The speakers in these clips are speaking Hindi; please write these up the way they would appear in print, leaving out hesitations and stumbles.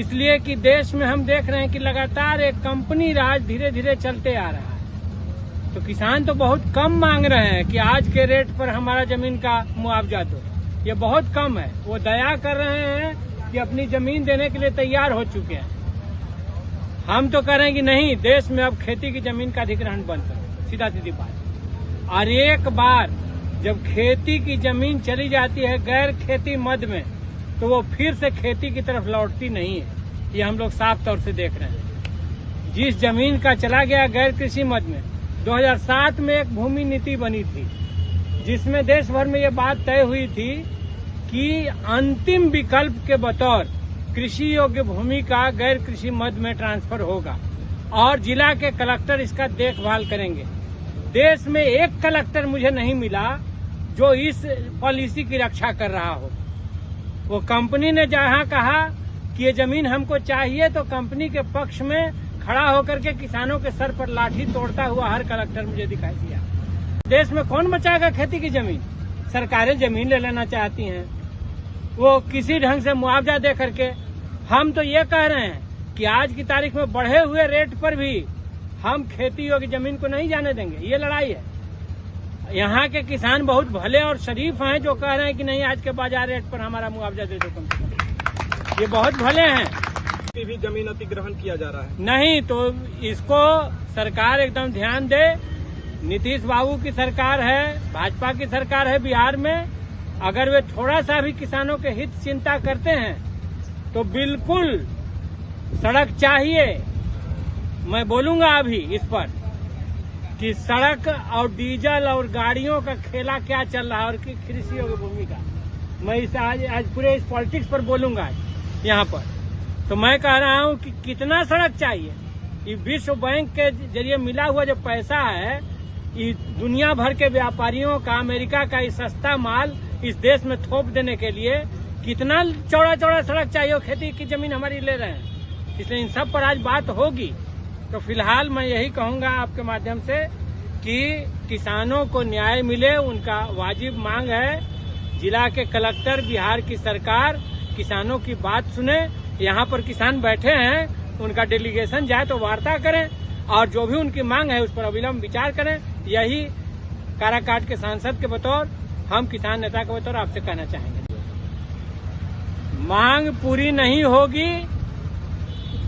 इसलिए कि देश में हम देख रहे हैं कि लगातार एक कंपनी राज धीरे धीरे चलते आ रहा है। तो किसान तो बहुत कम मांग रहे हैं कि आज के रेट पर हमारा जमीन का मुआवजा दो, ये बहुत कम है। वो दया कर रहे हैं कि अपनी जमीन देने के लिए तैयार हो चुके हैं। हम तो कह रहे हैं कि नहीं, देश में अब खेती की जमीन का अधिग्रहण बंद करो, सीधा सीधी बात। और एक बार जब खेती की जमीन चली जाती है गैर खेती मद में, तो वो फिर से खेती की तरफ लौटती नहीं है। ये हम लोग साफ तौर से देख रहे हैं। जिस जमीन का चला गया गैर कृषि मद में, 2007 में एक भूमि नीति बनी थी जिसमें देश भर में ये बात तय हुई थी कि अंतिम विकल्प के बतौर कृषि योग्य भूमि का गैर कृषि मद में ट्रांसफर होगा और जिला के कलेक्टर इसका देखभाल करेंगे। देश में एक कलेक्टर मुझे नहीं मिला जो इस पॉलिसी की रक्षा कर रहा हो। वो कंपनी ने जहां कहा कि ये जमीन हमको चाहिए, तो कंपनी के पक्ष में खड़ा होकर के किसानों के सर पर लाठी तोड़ता हुआ हर कलेक्टर मुझे दिखाई दिया। देश में कौन बचाएगा खेती की जमीन? सरकारें जमीन ले लेना चाहती हैं, वो किसी ढंग से मुआवजा दे करके। हम तो ये कह रहे हैं कि आज की तारीख में बढ़े हुए रेट पर भी हम खेती योग्य जमीन को नहीं जाने देंगे। ये लड़ाई है। यहाँ के किसान बहुत भले और शरीफ हैं जो कह रहे हैं कि नहीं, आज के बाजार रेट पर हमारा मुआवजा दे दो कम से कम। ये बहुत भले हैं। भी जमीन अधिग्रहण किया जा रहा है। नहीं, तो इसको सरकार एकदम ध्यान दे। नीतीश बाबू की सरकार है, भाजपा की सरकार है बिहार में। अगर वे थोड़ा सा भी किसानों के हित चिंता करते हैं तो बिल्कुल सड़क चाहिए। मैं बोलूंगा अभी इस पर कि सड़क और डीजल और गाड़ियों का खेला क्या चल रहा है और कृषि योग्य भूमि का। मैं इस आज पूरे इस पॉलिटिक्स पर बोलूंगा यहाँ पर। तो मैं कह रहा हूँ कि कितना सड़क चाहिए। ये विश्व बैंक के जरिए मिला हुआ जो पैसा है, ये दुनिया भर के व्यापारियों का, अमेरिका का ये सस्ता माल इस देश में थोप देने के लिए कितना चौड़ा चौड़ा सड़क चाहिए। खेती की जमीन हमारी ले रहे हैं, इसलिए इन सब पर आज बात होगी। तो फिलहाल मैं यही कहूंगा आपके माध्यम से कि किसानों को न्याय मिले, उनका वाजिब मांग है। जिला के कलेक्टर, बिहार की सरकार किसानों की बात सुने। यहाँ पर किसान बैठे हैं, उनका डेलीगेशन जाए तो वार्ता करें और जो भी उनकी मांग है उस पर अविलंब विचार करें। यही काराकाट के सांसद के बतौर, हम किसान नेता के बतौर आपसे कहना चाहेंगे। मांग पूरी नहीं होगी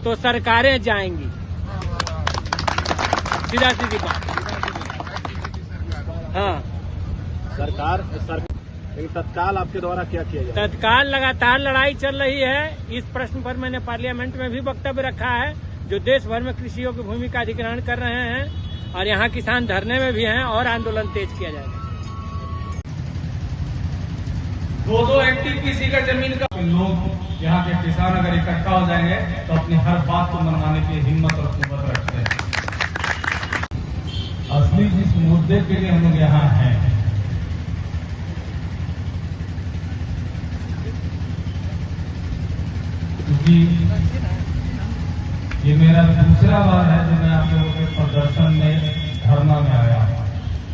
तो सरकारें जाएंगी, सीधा सीधी बात। हाँ, सरकार तत्काल आपके द्वारा क्या किया जाए? तत्काल लगातार लड़ाई चल रही है। इस प्रश्न पर मैंने पार्लियामेंट में भी वक्तव्य रखा है। जो देश भर में कृषि योग्य भूमि का अधिग्रहण कर रहे हैं और यहाँ किसान धरने में भी हैं और आंदोलन तेज किया जाएगा। 2-2 एनटीपीसी का जमीन का लोग, यहाँ के किसान अगर इकट्ठा हो जाएंगे तो अपनी हर बात को मनवाने की हिम्मत और कुव्वत रखते हैं। असली जिस मुद्दे के लिए हम लोग यहाँ हैं, क्योंकि ये मेरा दूसरा बार है जो मैं आप लोगों के प्रदर्शन में, धरना में आया हूँ।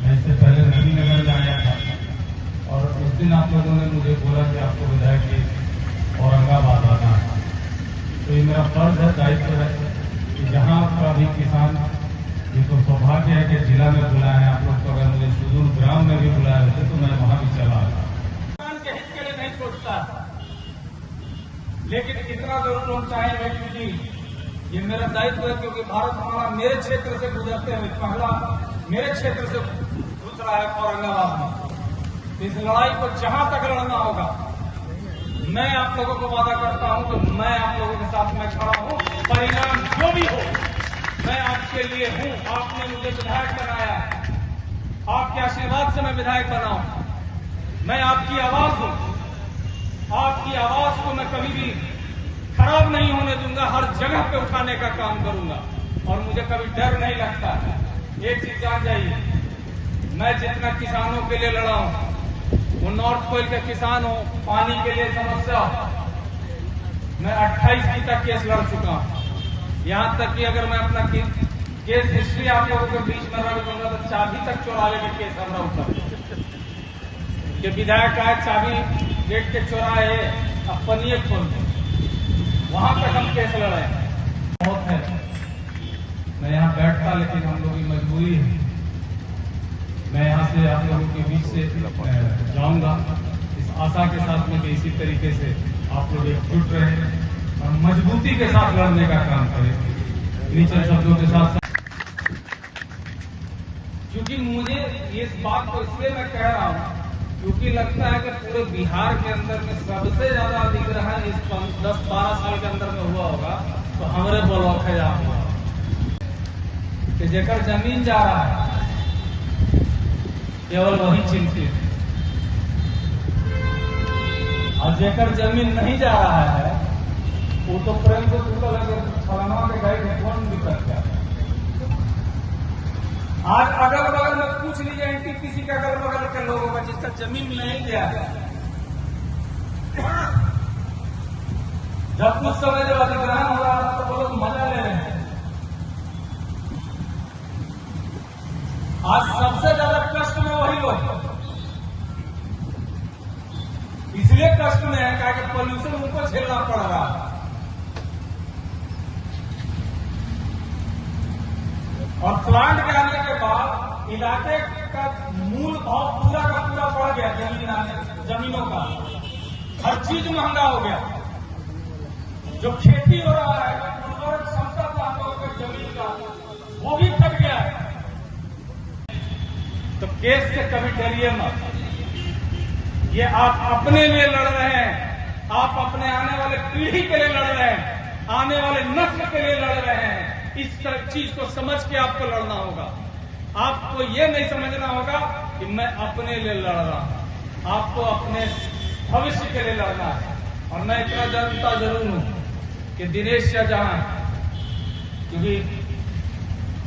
मैं इससे पहले नवीनगर में आया था और उस दिन आप लोगों ने मुझे बोला कि आपको विधायक के औरंगाबाद आना है। तो ये मेरा फर्ज है, दायित्व है कि जहाँ का भी किसान, ये तो सौभाग्य है कि जिला में बुलाया है आप लोग को। अगर मुझे सुदूर ग्राम में भी बुलाया होते तो मैं वहां भी चला आता। किसान के हित के लिए नहीं सोचता, लेकिन इतना जरूर हम चाहेंगे क्योंकि ये मेरा दायित्व है, क्योंकि भारत हमारा मेरे क्षेत्र से गुजरते हुए पहला मेरे क्षेत्र से घुस रहा है औरंगाबाद में। इस लड़ाई को जहां तक लड़ना होगा, मैं आप लोगों को वादा करता हूं कि मैं आप लोगों के साथ में खड़ा हूं। परिणाम जो भी हो, मैं आपके लिए हूं। आपने मुझे विधायक बनाया, आपके आशीर्वाद से मैं विधायक बना हूं। मैं आपकी आवाज हूं, आपकी आवाज को मैं कभी भी खराब नहीं होने दूंगा। हर जगह पे उठाने का काम करूंगा और मुझे कभी डर नहीं लगता। एक चीज जान जाइए, मैं जितना किसानों के लिए लड़ा हूं, वो नॉर्थ कोयल के किसान हो, पानी के लिए समस्या, मैं 28 तक केस लड़ चुका हूं। यहां तक कि अगर मैं अपना केस हिस्ट्री आप लोगों के बीच में रख दूंगा तो चाबी तक चुराने के केस हमरा ऊपर। कि विधायक का चाबी गेट के चौराहे अब पनिए खोल दे। वहां तक हम केस लड़े हैं। बहुत है, मैं यहाँ बैठता, लेकिन हम लोगों की मजबूरी है। मैं यहाँ से आप लोगों के बीच से जाऊंगा इस आशा के साथ में कि इसी तरीके से आप लोग एकजुट रहे और मजबूती के साथ लड़ने का काम करें। नीचे शब्दों के साथ, क्योंकि मुझे इस बात को इसलिए मैं कह रहा हूँ क्योंकि लगता है कि पूरे बिहार के अंदर में सबसे ज्यादा अधिग्रहण इस 10-12 साल के अंदर में हुआ होगा तो हमारे ब्लॉक है यहाँ कि जेकर जमीन जा रहा है केवल वही चिंतित, और जेकर जमीन नहीं जा रहा है वो तो प्रेम से सुतल है, फलाना के गए थे कौन भी कर गया। आज अगल बगल में पूछ लीजिए एनटीपीसी के अगल बगल के लोगों का जिसका जमीन नहीं दिया गया, जब कुछ समय जब अधिग्रहण हो रहा था तो लोग मजा ले रहे हैं। आज सबसे ज्यादा कष्ट में वही लोग, इसलिए कष्ट में है क्या कि पोल्यूशन उनको झेलना पड़ रहा है। और प्लांट के आने के बाद इलाके का मूल भाव पूरा का पूरा बढ़ गया, जमीनों का हर चीज महंगा हो गया। जो खेती हो रहा है, उर्वरक क्षमता था हम लोगों के जमीन का, वो भी घट गया है। तो केस से कभी डरिए मत, ये आप अपने लिए लड़ रहे हैं, आप अपने आने वाले पीढ़ी के लिए लड़ रहे हैं, आने वाले नस्ल के लिए लड़ रहे हैं। इस चीज को समझ के आपको लड़ना होगा। आपको ये नहीं समझना होगा कि मैं अपने लिए लड़ रहा हूं, आपको अपने भविष्य के लिए लड़ना है। और मैं इतना जानता जरूर हूं कि दिनेश शाहजहां, क्योंकि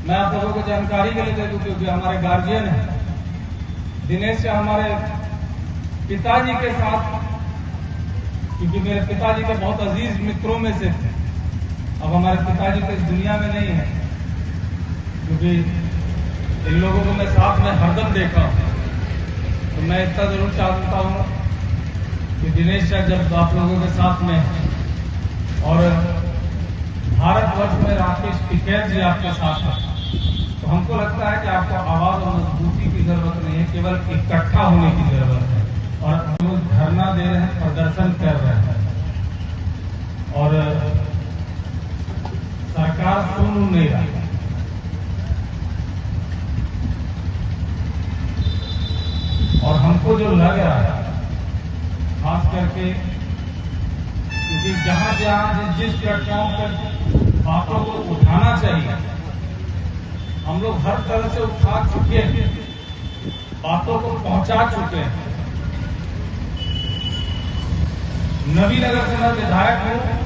मैं आप लोगों को जानकारी के लिए दे दूं क्योंकि हमारे गार्जियन है, दिनेश हमारे पिताजी के साथ, क्योंकि मेरे पिताजी के बहुत अजीज मित्रों में से थे। अब हमारे पिताजी तो इस दुनिया में नहीं है, क्योंकि इन लोगों को मैं साथ में हरदम देखा हूं। तो मैं इतना जरूर चाहता हूं कि दिनेश शाह जब आप लोगों के साथ में और भारतवर्ष में राकेश टिकैत जी आपके साथ हैं, तो हमको लगता है कि आपको आवाज और मजबूती की जरूरत नहीं है, केवल इकट्ठा होने की जरूरत है। और हम लोग धरना दे रहे हैं, प्रदर्शन कर रहे हैं और सरकार सुन नहीं रही। और हमको जो लग रहा है खास करके, क्योंकि जहां जहां जिस प्लेटफॉर्म पर बातों को उठाना चाहिए हम लोग हर तरह से उठा चुके हैं, बातों को पहुंचा चुके हैं। नवीनगर से मैं विधायक हूं,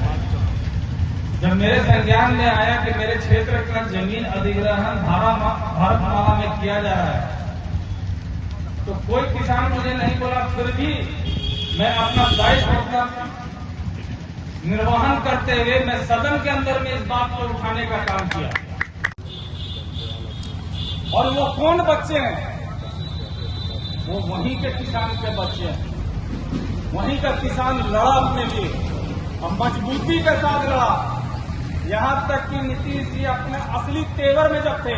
जब मेरे संज्ञान में आया कि मेरे क्षेत्र का जमीन अधिग्रहण भारतमाला में किया जा रहा है, तो कोई किसान मुझे नहीं बोला, फिर भी मैं अपना दायित्व अपना निर्वहन करते हुए मैं सदन के अंदर में इस बात को उठाने का काम किया। और वो कौन बच्चे हैं? वो वहीं के किसान के बच्चे हैं, वहीं का किसान लड़ा अपने लिए और मजबूती के साथ लड़ा। यहां तक कि नीतीश जी अपने असली तेवर में जब थे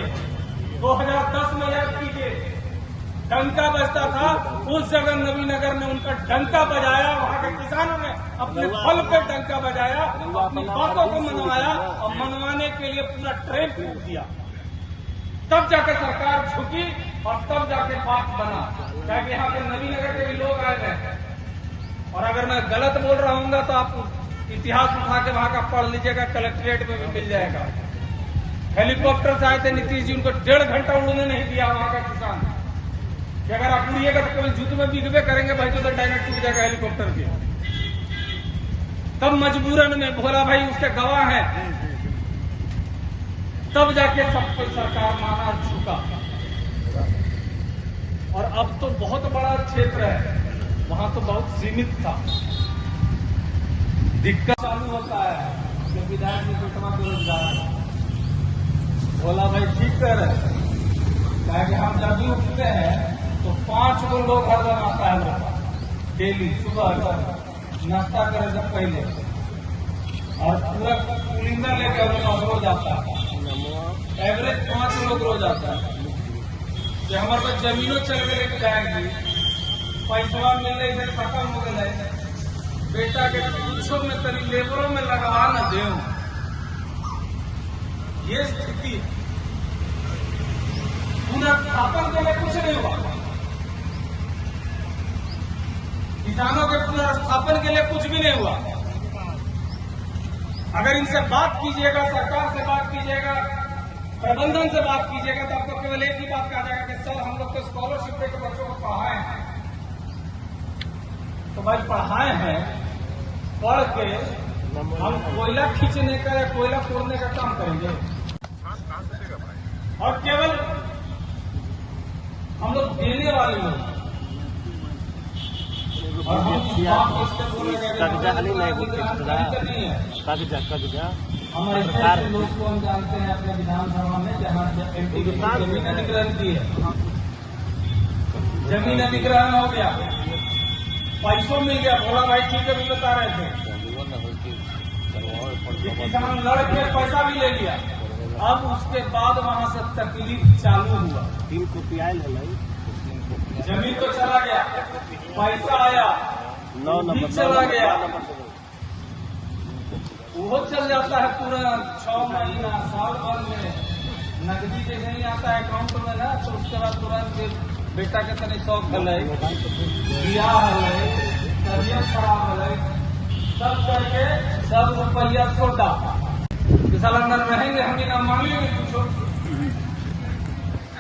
2010 में, याद कीजिए, डंका बजता था, उस जगह नवीनगर में उनका डंका बजाया, वहां के किसानों ने अपने फल पे डंका बजाया, अपनी बातों को मनवाया और मनवाने के लिए पूरा ट्रेन फूक दिया। तब जाकर सरकार झुकी और तब जाके बात बना, ताकि यहाँ के नवीनगर के भी लोग आए हैं। और अगर मैं गलत बोल रहा हूँ तो आप इतिहास उठा के वहां का पढ़ लीजिएगा, कलेक्ट्रेट में भी मिल जाएगा। हेलीकॉप्टर से आए थे नीतीश जी, उनको 1.5 घंटा उड़ने नहीं दिया वहां का किसान, कि अगर आप उड़िएगा तो कभी जूत में बिगवे करेंगे भाई, तो डायनेक्ट टूट जाएगा हेलीकॉप्टर के। तब मजबूरन में भोला भाई उसके गवाह हैं, तब जाके सब कुछ सरकार माना, झुका। और अब तो बहुत बड़ा क्षेत्र है, वहां तो बहुत सीमित था। दिक्कत चालू होता है कि विधायक जी बेटवा बेरोजगार, भोला भाई ठीक कह रहे हैं, कि हम जब भी उठते हैं तो 5 गो लोग हरदम आता है मेरे पास डेली सुबह नाश्ता करे से पहले, और पूरा पुलिंदा लेकर रोज आता है, एवरेज 5 लोग रोज आता है। कि हमारे पास जमीनों चल के लेके जाएंगी, पैसा मिले इधर खत्म हो गए, बेटा के कुछों में तरी लेबरों में लगवा न दे, ये स्थिति पुनर्स्थापन के लिए कुछ नहीं हुआ। किसानों के पुनर्स्थापन के लिए कुछ भी नहीं हुआ। अगर इनसे बात कीजिएगा, सरकार से बात कीजिएगा, प्रबंधन से बात कीजिएगा, तो आपको केवल एक ही बात कहा जाएगा कि सर हम लोग तो स्कॉलरशिप देकर बच्चों को पढ़ाए हैं। तो भाई पढ़ाए हैं, पढ़ के हम कोयला खींचने का या कोयला तोड़ने का काम करेंगे? और केवल हम लोग देने वाले लोग, और हम हमारे ऐसे लोग को हम जानते हैं अपने विधानसभा में, जहाँ जमीन अधिग्रहण की है, जमीन अधिग्रहण हो गया, पैसों मिल गया। भोला भाई ठीक है भी बता रहे थे कि किसान लड़ के पैसा भी ले लिया। अब उसके बाद वहां से तकलीफ चालू हुआ। 3 कॉपी आयल है, जमीन तो चला गया, पैसा आया, 9 नंबर चला गया, वो चल जाता है पूरा 6 महीना साल भर में। नकदी जैसे नहीं आता है अकाउंट में ना, तो उसके बाद तुरंत बेटा के तनी शौक है, बियाह है, तबियत खराब है, सब करके सब रुपया छोटा साला न रहेंगे, हम ना मांगेंगे कुछ।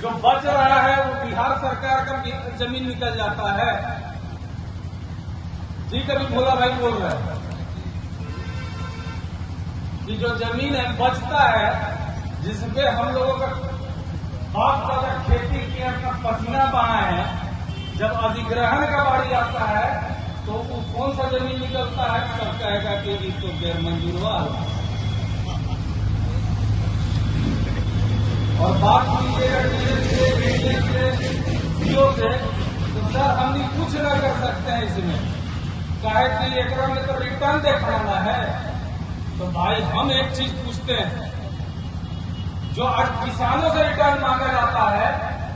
जो बच रहा है वो बिहार सरकार का जमीन निकल जाता है। जी कभी भोला भाई बोल रहे हैं कि जो जमीन है बचता है, जिसपे हम लोगों का बाप दादा खेती किए, अपना पसीना बहाए हैं, जब अधिग्रहण का बारी आता है तो वो कौन सा जमीन निकलता है? सब कहेगा कि ये तो गैर मंजूर हुआ। और बात कीजिएगा सीओ से, तो सर हम कुछ न कर सकते हैं इसमें, काहे कि एक में तो रिटर्न दिखाना है। तो भाई हम एक चीज पूछते हैं, जो आज किसानों से रिटर्न मांगा जाता है,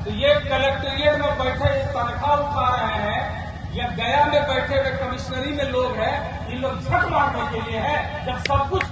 तो ये कलेक्ट्रेट में बैठे तनख्वाह उठा रहे हैं या गया में बैठे हुए कमिश्नरी में लोग हैं, इन लोग झक मारने के लिए है, जब सब कुछ